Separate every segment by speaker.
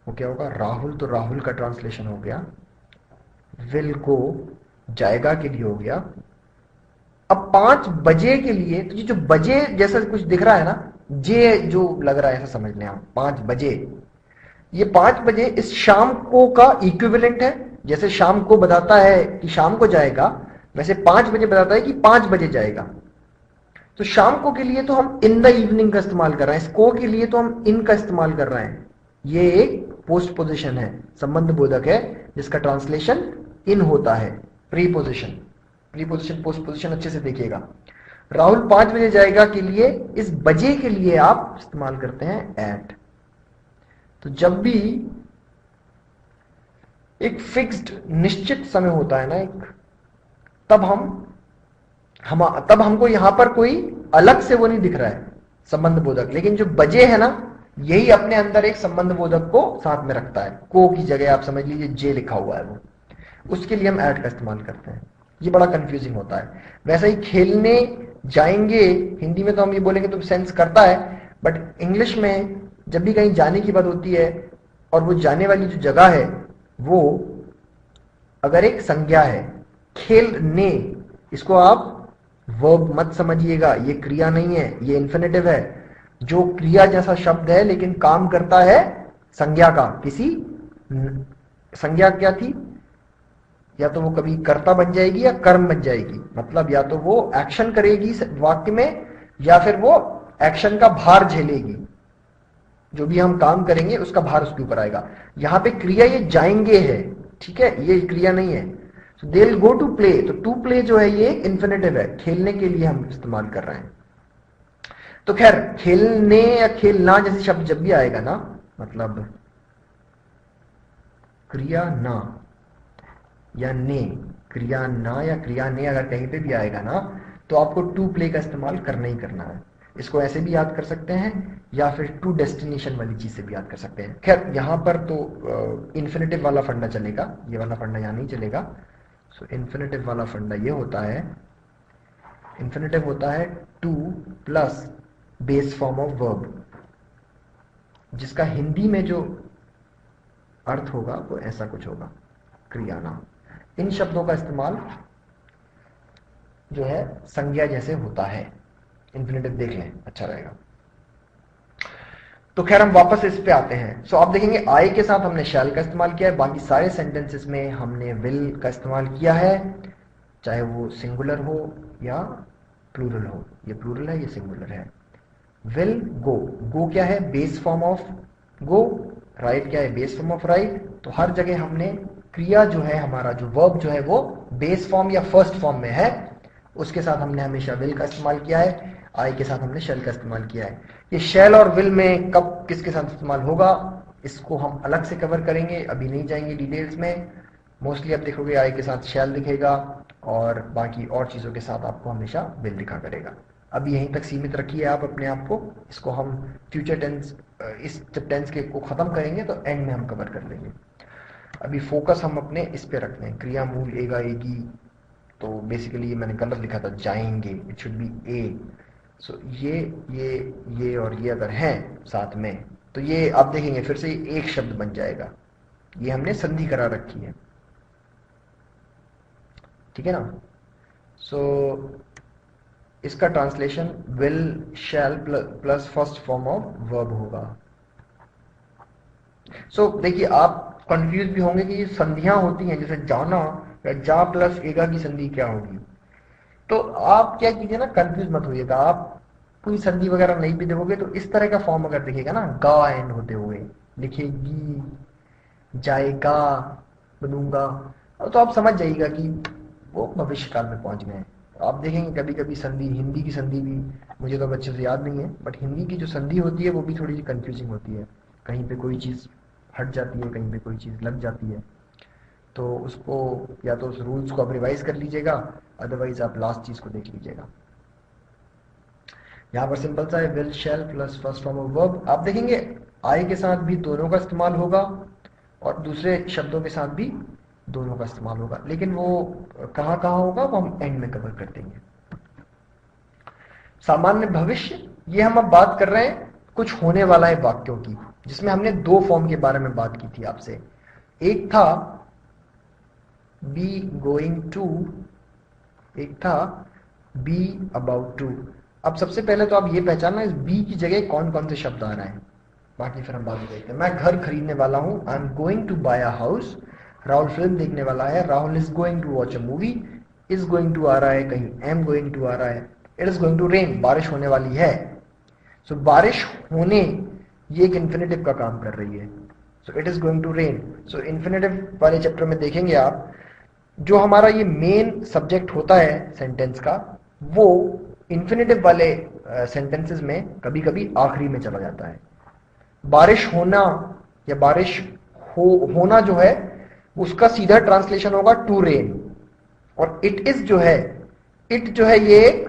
Speaker 1: वो क्या होगा, राहुल, तो राहुल का ट्रांसलेशन हो गया। विल गो जाएगा के लिए हो गया। अब 5 बजे के लिए, तो ये जो बजे जैसा कुछ दिख रहा है ना, जे जो लग रहा है, ऐसा समझ लें आप, 5 बजे। ये 5 बजे इस शाम को का इक्विवेलेंट है। जैसे शाम को बताता है कि शाम को जाएगा, वैसे 5 बजे बताता है कि 5 बजे जाएगा। तो शाम को के लिए तो हम इन द इवनिंग का इस्तेमाल कर रहे हैं, इसको के लिए तो हम इन का इस्तेमाल कर रहे हैं। ये एक पोस्ट पोजिशन है, संबंध बोधक है, जिसका ट्रांसलेशन इन होता है। प्रीपोजिशन, प्रीपोजिशन पोस्ट पोजिशन अच्छे से देखिएगा। राहुल 5 बजे जाएगा के लिए इस बजे के लिए आप इस्तेमाल करते हैं एट। तो जब भी एक फिक्स्ड निश्चित समय होता है ना एक, तब हम तब हमको यहां पर कोई अलग से वो नहीं दिख रहा है संबंध बोधक, लेकिन जो बजे है ना, यही अपने अंदर एक संबंध बोधक को साथ में रखता है। को की जगह आप समझ लीजिए जे लिखा हुआ है, वो उसके लिए हम ऐड का इस्तेमाल करते हैं। ये बड़ा कंफ्यूजिंग होता है। वैसे ही खेलने जाएंगे, हिंदी में तो हम ये बोलेंगे तो सेंस करता है, बट इंग्लिश में जब भी कहीं जाने की बात होती है और वो जाने वाली जो जगह है वो अगर एक संज्ञा है, खेलने, इसको आप वर्ब मत समझिएगा, ये क्रिया नहीं है, ये इन्फिनेटिव है। जो क्रिया जैसा शब्द है लेकिन काम करता है संज्ञा का, किसी संज्ञा क्या थी, या तो वो कभी कर्ता बन जाएगी या कर्म बन जाएगी। मतलब या तो वो एक्शन करेगी वाक्य में, या फिर वो एक्शन का भार झेलेगी। जो भी हम काम करेंगे उसका भार उसके ऊपर आएगा। यहां पे क्रिया ये जाएंगे है, ठीक है, ये क्रिया नहीं है। So they will go to play, तो टू प्ले जो है ये इन्फिनेटिव है, खेलने के लिए हम इस्तेमाल कर रहे हैं। तो खैर, खेलने या खेलना जैसे शब्द जब भी आएगा ना, मतलब क्रिया ना या ने, क्रिया ना या क्रिया ने अगर कहीं पे भी आएगा ना, तो आपको टू प्ले का इस्तेमाल करना ही करना है। इसको ऐसे भी याद कर सकते हैं या फिर टू डेस्टिनेशन वाली चीज से भी याद कर सकते हैं। खैर यहां पर तो इन्फिनेटिव वाला फंडा चलेगा, ये वाला फंडा यहां नहीं चलेगा। सो इन्फिनेटिव वाला फंडा ये होता है, इन्फिनेटिव होता है two plus base form of verb, जिसका हिंदी में जो अर्थ होगा वो ऐसा कुछ होगा, क्रिया नाम। इन शब्दों का इस्तेमाल जो है संज्ञा जैसे होता है। इन्फिनेटिव देख लें, अच्छा रहेगा। तो खैर हम वापस इस पे आते हैं। सो आप देखेंगे आई के साथ हमने शैल का इस्तेमाल किया है, बाकी सारे सेंटेंसेस में हमने विल का इस्तेमाल किया है, चाहे वो सिंगुलर हो या प्लूरल हो। ये प्लूरल है, ये सिंगुलर है। विल गो, गो क्या है, base form of go. Right क्या है, बेस फॉर्म ऑफ राइट। तो हर जगह हमने क्रिया जो है, हमारा जो वर्ब जो है वो बेस फॉर्म या फर्स्ट फॉर्म में है, उसके साथ हमने हमेशा विल का इस्तेमाल किया है। आई के साथ हमने शेल का इस्तेमाल किया है। ये शेल और विल में कब किसके साथ इस्तेमाल होगा, इसको हम अलग से कवर करेंगे, अभी नहीं जाएंगे डिटेल्स में। मोस्टली आप देखोगे आई के साथ शेल दिखेगा और बाकी और चीजों के साथ आपको हमेशा विल दिखा करेगा। अभी यहीं तक सीमित रखिए आप अपने आप को, इसको हम फ्यूचर टेंस, इस जब टेंस के को खत्म करेंगे तो एंड में हम कवर कर लेंगे। अभी फोकस हम अपने इस पे रखते हैं, क्रिया मूल एगा एगी। तो बेसिकली मैंने गलत लिखा था, जाएंगे, इट शुड बी ए। सो ये और ये अगर हैं साथ में, तो ये आप देखेंगे फिर से एक शब्द बन जाएगा। ये हमने संधि करा रखी है, ठीक है ना। सो इसका translation will shell plus first form of verb होगा। सो देखिए आप कंफ्यूज भी होंगे कि ये संधियां होती हैं, जैसे जाना या जा प्लस एगा की संधि क्या होगी। तो आप क्या कीजिए ना, कंफ्यूज मत होइएगा। आप कोई संधि वगैरह नहीं भी देखोगे तो इस तरह का फॉर्म अगर दिखेगा ना, गा एंड होते हुए, लिखेगी, जाएगा, बनूंगा, तो आप समझ जाइएगा कि वो भविष्य काल में पहुंच गए हैं। आप देखेंगे कभी कभी संधि, हिंदी की संधि भी मुझे तो अब अच्छे से याद नहीं है, बट हिंदी की जो संधि होती है वो भी थोड़ी सी कंफ्यूजिंग होती है। कहीं पे कोई चीज हट जाती है, कहीं पे कोई चीज लग जाती है। तो उसको या तो उस रूल्स को आप रिवाइज कर लीजिएगा, अदरवाइज आप लास्ट चीज को देख लीजिएगा। यहां पर सिंपल सा है, will shell plus first form of verb. आप देखेंगे आई के साथ भी दोनों का इस्तेमाल होगा और दूसरे शब्दों के साथ भी दोनों का इस्तेमाल होगा, लेकिन वो कहां कहां होगा वो हम एंड में कवर कर देंगे। सामान्य भविष्य, ये हम अब बात कर रहे हैं कुछ होने वाला है वाक्यों की। जिसमें हमने दो फॉर्म के बारे में बात की थी आपसे। एक था बी गोइंग टू, एक था बी अबाउट टू। अब सबसे पहले तो आप ये पहचानना इस बी की जगह कौन कौन से शब्द आ रहे हैं, बाकी फिर हम बात देखते हैं। मैं घर खरीदने वाला हूं, I am going to buy a house. Rahul film देखने वाला है, Rahul is going to watch a movie. Is going to आ रहा है, कहीं एम गोइंग टू आ रहा है। It is going to rain, बारिश होने वाली है। सो बारिश होने ये एक इन्फिनेटिव का काम कर रही है। So it is going to rain. So infinitive वाले चैप्टर में देखेंगे आप, जो हमारा ये मेन सब्जेक्ट होता है सेंटेंस का, वो इन्फिनेटिव वाले सेंटेंसेस में कभी कभी आखिरी में चला जाता है। बारिश होना या बारिश होना जो है उसका सीधा ट्रांसलेशन होगा टू रेन। और इट इज जो है, इट जो है ये एक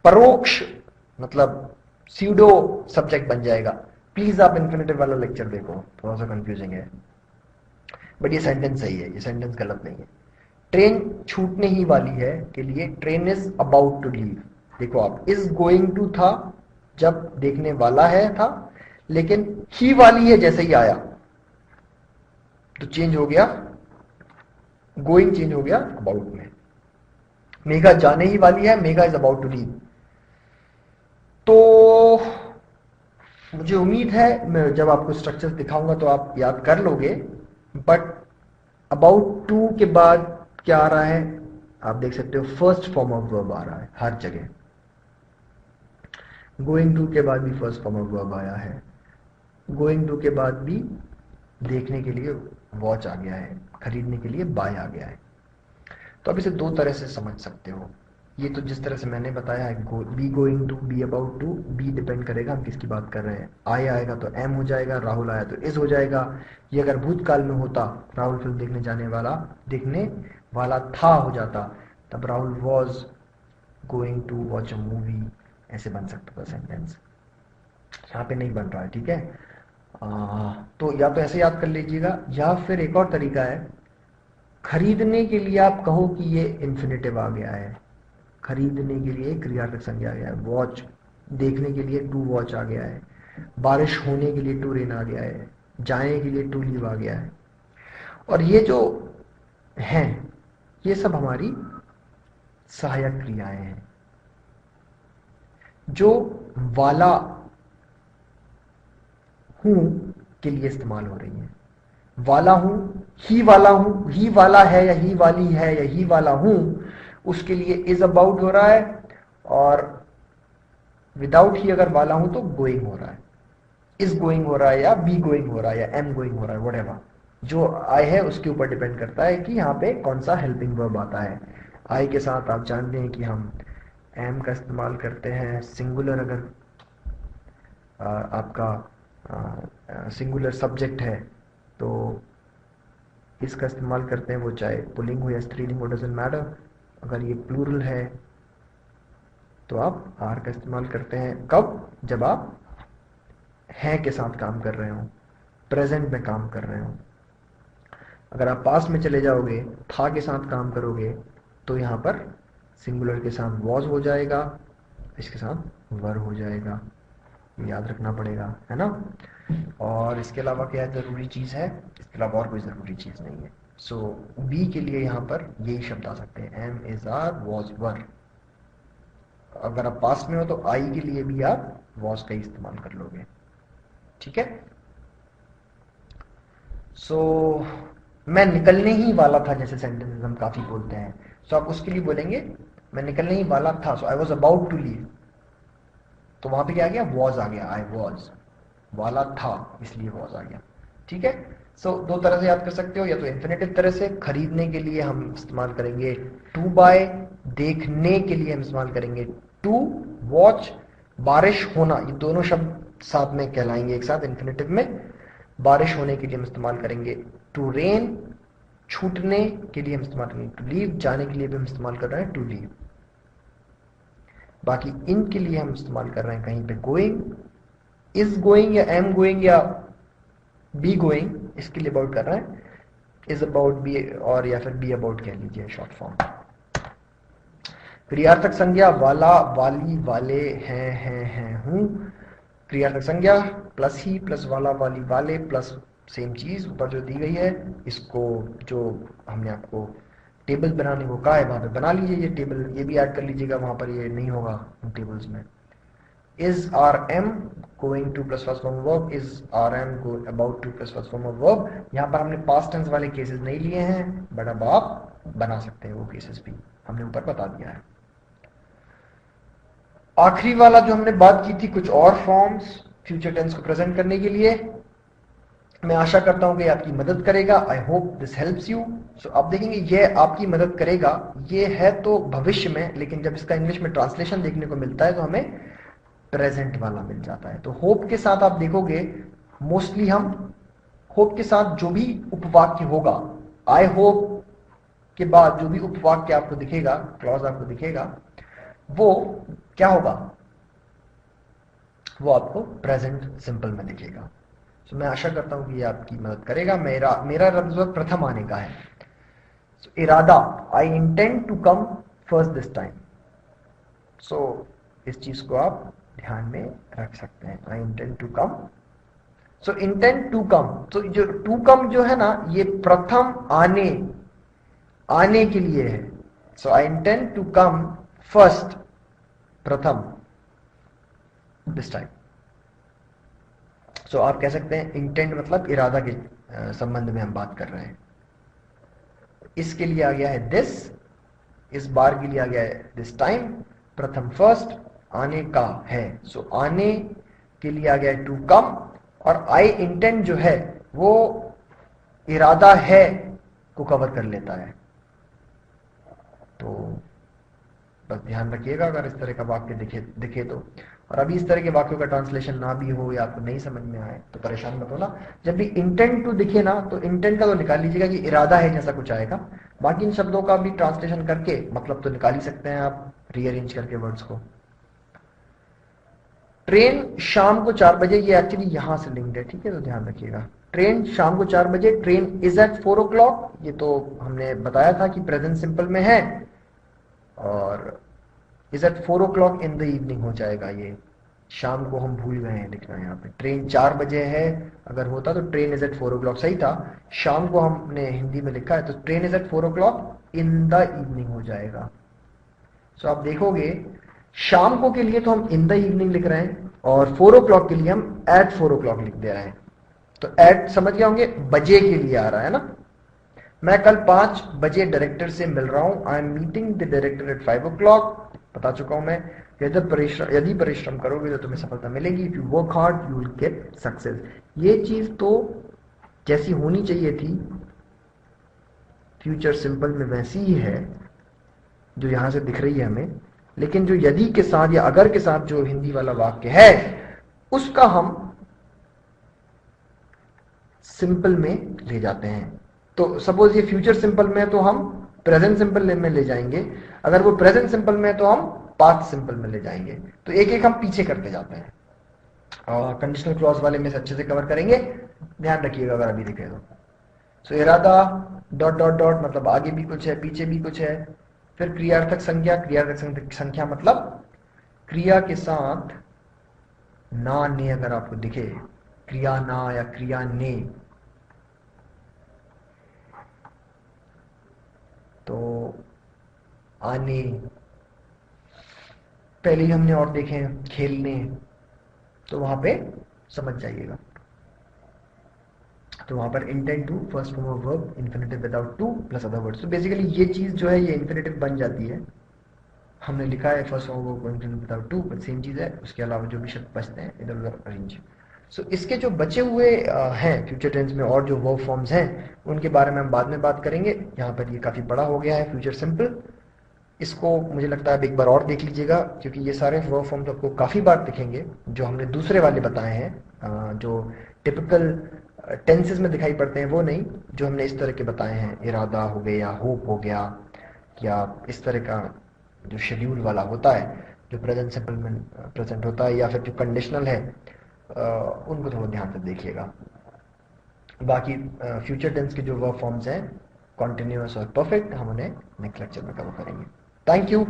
Speaker 1: परोक्ष मतलब सीडो सब्जेक्ट बन जाएगा। प्लीज आप इन्फिनेटिव वाला लेक्चर देखो, थोड़ा सा कंफ्यूजिंग है, बट ये सेंटेंस सही है, ये सेंटेंस गलत नहीं है। ट्रेन छूटने ही वाली है के लिए train is about to leave. देखो आप, इज गोइंग टू था जब देखने वाला है था, लेकिन ही वाली है जैसे ही आया तो चेंज हो गया, गोइंग चेंज हो गया अबाउट में। मेघा जाने ही वाली है, Megha is about to leave. तो मुझे उम्मीद है मैं जब आपको स्ट्रक्चर दिखाऊंगा तो आप याद कर लोगे। बट अबाउट टू के बाद क्या आ रहा है, आप देख सकते हो फर्स्ट फॉर्म ऑफ वर्ब आ रहा है हर जगह। गोइंग टू के बाद भी फर्स्ट फॉर्म ऑफ वर्ब आया है। गोइंग टू के बाद भी देखने के लिए वॉच आ गया है, खरीदने के लिए बाय आ गया है। तो आप इसे दो तरह से समझ सकते हो। ये तो जिस तरह से मैंने बताया है, be going to, be about to, be depend करेगा हम किसकी बात कर रहे हैं। आई आएगा तो एम हो जाएगा, राहुल आया तो इज हो जाएगा। ये अगर भूतकाल में होता, राहुल फिल्म देखने वाला था हो जाता, तब Rahul was going to watch a movie, ऐसे बन सकता था सेंटेंस। यहाँ पे नहीं बन रहा है, ठीक है। तो या तो ऐसे याद कर लीजिएगा, या फिर एक और तरीका है, खरीदने के लिए आप कहो कि ये इन्फिनेटिव आ गया है, खरीदने के लिए क्रियार्थक संज्ञा आ गया है। वॉच, देखने के लिए टू वॉच आ गया है। बारिश होने के लिए टू रेन आ गया है। जाने के लिए टू लीव आ गया है। और ये जो हैं ये सब हमारी सहायक क्रियाएं हैं जो वाला हूं के लिए इस्तेमाल हो रही हैं। वाला हूं, ही वाला हूं, ही वाला है या ही वाली है या ही वाला हूं, उसके लिए इज अबाउट हो रहा है। और विदाउट ही अगर वाला हूं तो गोइंग हो रहा है, इज गोइंग हो रहा है या बी गोइंग हो रहा है या एम गोइंग हो रहा है, व्हाटएवर। जो आई है उसके ऊपर डिपेंड करता है कि यहाँ पे कौन सा हेल्पिंग वर्ब आता है। आई के साथ आप जानते हैं कि हम एम का इस्तेमाल करते हैं। सिंगुलर अगर आपका सिंगुलर सब्जेक्ट है तो इसका इस्तेमाल करते हैं, वो चाहे पुल्लिंग हो या स्त्रीलिंग हो, डजंट मैटर। अगर ये प्लूरल है तो आप आर का इस्तेमाल करते हैं। कब? जब आप हैं के साथ काम कर रहे हो, प्रेजेंट में काम कर रहे हो। अगर आप पास में चले जाओगे, था के साथ काम करोगे, तो यहाँ पर सिंगुलर के साथ वॉज हो जाएगा, इसके साथ वर हो जाएगा। याद रखना पड़ेगा, है ना। और इसके अलावा क्या जरूरी चीज है? इसके अलावा और कोई जरूरी चीज नहीं है। सो बी के लिए यहाँ पर यही शब्द आ सकते हैं, एम, इज, आर, वॉज, वर। अगर आप पास में हो तो आई के लिए भी आप वॉज का ही इस्तेमाल कर लोगे, ठीक है। सो मैं निकलने ही वाला था, जैसे सेंटेंस हम काफी बोलते हैं। सो आप उसके लिए बोलेंगे मैं निकलने ही वाला था, so I was about to leave. तो वहां पे क्या आ गया? वॉज आ गया। आई वॉज, वाला था इसलिए वॉज आ गया, ठीक है। सो दो तरह से याद कर सकते हो, या तो इन्फिनेटिव तरह से, खरीदने के लिए हम इस्तेमाल करेंगे टू बाय, देखने के लिए हम इस्तेमाल करेंगे टू वॉच, बारिश होना, ये दोनों शब्द साथ में कहलाएंगे एक साथ इन्फिनेटिव में। बारिश होने के लिए हम इस्तेमाल करेंगे टू रेन, छूटने के लिए हम इस्तेमाल करेंगे टू लीव, जाने के लिए भी हम इस्तेमाल कर रहे हैं टू लीव। बाकी इनके लिए हम इस्तेमाल कर रहे हैं कहीं पे गोइंग, इज गोइंग या एम गोइंग या बी गोइंग, इसके लिए अबाउट कर रहे हैं इज अबाउट बी, और या फिर बी अबाउट कह लीजिए शॉर्ट फॉर्म। क्रियार्थक संज्ञा वाला, वाली, वाले, हैं, हूं, क्रियार्थक संज्ञा प्लस ही प्लस वाला वाली वाले प्लस सेम चीज ऊपर जो दी गई है, इसको जो हमने आपको टेबल बनाने को कहा है वहां पे बना लीजिए ये टेबल, ये भी ऐड कर लीजिएगा, वहां पर ये नहीं होगा उन टेबल्स में। Is R M going two plus first form of verb, is R M go about two plus first form of verb. यहाँ पर हमने पास्ट टेंस वाले केसेस नहीं लिए हैं, बट अब आप बना सकते हैं वो केसेस भी, हमने ऊपर बता दिया है। आखिरी वाला जो हमने बात की थी, कुछ और फॉर्म्स फ्यूचर टेंस को प्रेजेंट करने के लिए। मैं आशा करता हूं कि आपकी मदद करेगा। I hope this helps you. So आप देखेंगे ये आपकी मदद करेगा। ये है तो भविष्य में, लेकिन जब इसका इंग्लिश में ट्रांसलेशन देखने को मिलता है तो हमें प्रेजेंट वाला मिल जाता है। तो होप के साथ आप देखोगे, मोस्टली हम होप के साथ जो भी उपवाक्य होगा, आई होप के बाद जो भी उपवाक्य आपको दिखेगा, क्लॉज आपको दिखेगा, वो क्या होगा, वो आपको प्रेजेंट सिंपल में दिखेगा। तो मैं आशा करता हूं कि ये आपकी मदद करेगा। मेरा रब्ज़ प्रथम आने का है। सो इरादा, I intend to come first this time. So इस चीज को आप ध्यान में रख सकते हैं, I intend to come. So intend to come, तो जो टू कम जो है ना, ये प्रथम आने के लिए है। So I intend to come first, प्रथम दिस टाइम। सो आप कह सकते हैं इंटेंट मतलब इरादा के संबंध में हम बात कर रहे हैं। इसके लिए आ गया है दिस, इस बार के लिए आ गया है दिस टाइम, प्रथम फर्स्ट, आने का है। सो आने के लिए आ गया है टू कम, और आई इंटेंट जो है वो इरादा है को कवर कर लेता है। तो बस ध्यान रखिएगा अगर इस तरह का वाक्य दिखे तो। और अभी इस तरह के वाक्यों का ट्रांसलेशन ना भी हो या आपको नहीं समझ में आए तो परेशान मत होना। जब भी इंटेंट टू दिखे ना, तो इंटेंट का तो निकाल लीजिएगा कि इरादा है जैसा कुछ आएगा। बाकी इन शब्दों का भी ट्रांसलेशन करके मतलब तो निकाल ही सकते हैं आप, रीअरेंज करके वर्ड्स को। ट्रेन शाम को 4 बजे, ये एक्चुअली यहां से लिंक्ड है, ठीक है, तो ध्यान रखिएगा। ट्रेन शाम को 4 बजे, ट्रेन इज एट 4 o'clock, ये तो हमने बताया था कि प्रेजेंट सिंपल में है, और is at 4 o'clock in the evening हो जाएगा। ये शाम को हम भूल गए हैं लिखना यहाँ पे, ट्रेन 4 बजे है, अगर होता तो ट्रेन इज एट 4 o'clock सही था। शाम को हमने हिंदी में लिखा है, तो train is at 4 o'clock in the evening हो जाएगा। सो आप देखोगे शाम को के लिए तो हम इन द इवनिंग लिख रहे हैं, और 4 o'clock के लिए हम एट 4 o'clock लिख दे रहे हैं। तो एट समझ गए होंगे, बजे के लिए आ रहा है ना। मैं कल 5 बजे डायरेक्टर से मिल रहा हूं, I am meeting the director at 5 o'clock, बता चुका हूं मैं। यदि परिश्रम करोगे तो तुम्हें सफलता मिलेगी। If you work hard you will get success. ये चीज तो जैसी होनी चाहिए थी फ्यूचर सिंपल में वैसी ही है जो यहां से दिख रही है हमें, लेकिन जो यदि के साथ या अगर के साथ जो हिंदी वाला वाक्य है उसका हम सिंपल में ले जाते हैं। तो सपोज ये फ्यूचर सिंपल में है तो हम प्रेजेंट सिंपल में ले जाएंगे, अगर वो प्रेजेंट सिंपल में है तो हम पास्ट सिंपल में ले जाएंगे। तो एक एक हम पीछे करते जाते हैं, और कंडीशनल क्लॉज वाले में से अच्छे से कवर करेंगे, ध्यान रखिएगा अगर अभी दिखे तो। सो इरादा डॉट डॉट डॉट मतलब आगे भी कुछ है पीछे भी कुछ है। फिर क्रियार्थक संख्या, क्रियार्थक संख्या मतलब क्रिया के साथ ना ने अगर आपको दिखे, क्रिया ना या क्रिया ने, तो आने पहले ही हमने और देखे हैं, खेलने, तो वहां पे समझ जाइएगा। तो वहां पर intend to first form of verb infinitive without to plus other words. तो बेसिकली ये चीज जो है ये इंफिनिटिव बन जाती है। हमने लिखा है first form of verb infinitive without to, but same चीज है, उसके अलावा जो भी शब्द बचते हैं इधर उधर अरेंज। सो इसके जो बचे हुए हैं फ्यूचर टेंस में और जो वर्ब फॉर्म्स हैं उनके बारे में हम बाद में बात करेंगे। यहाँ पर ये काफी बड़ा हो गया है फ्यूचर सिंपल, इसको मुझे लगता है अब एक बार और देख लीजिएगा, क्योंकि ये सारे वर्ब फॉर्म्स आपको काफी बार दिखेंगे जो हमने दूसरे वाले बताए हैं, जो टिपिकल टेंसेस में दिखाई पड़ते हैं वो नहीं, जो हमने इस तरह के बताए हैं, इरादा हो गया, होप हो गया, या इस तरह का जो शेड्यूल वाला होता है जो प्रेजेंट सिंपल में प्रेजेंट होता है, या फिर जो कंडीशनल है, उनको थोड़ा ध्यान से देखिएगा। बाकी फ्यूचर टेंस के जो वर्ब फॉर्म्स हैं कॉन्टिन्यूअस और परफेक्ट, हम उन्हें नेक्स्ट लेक्चर में कवर करेंगे। Thank you.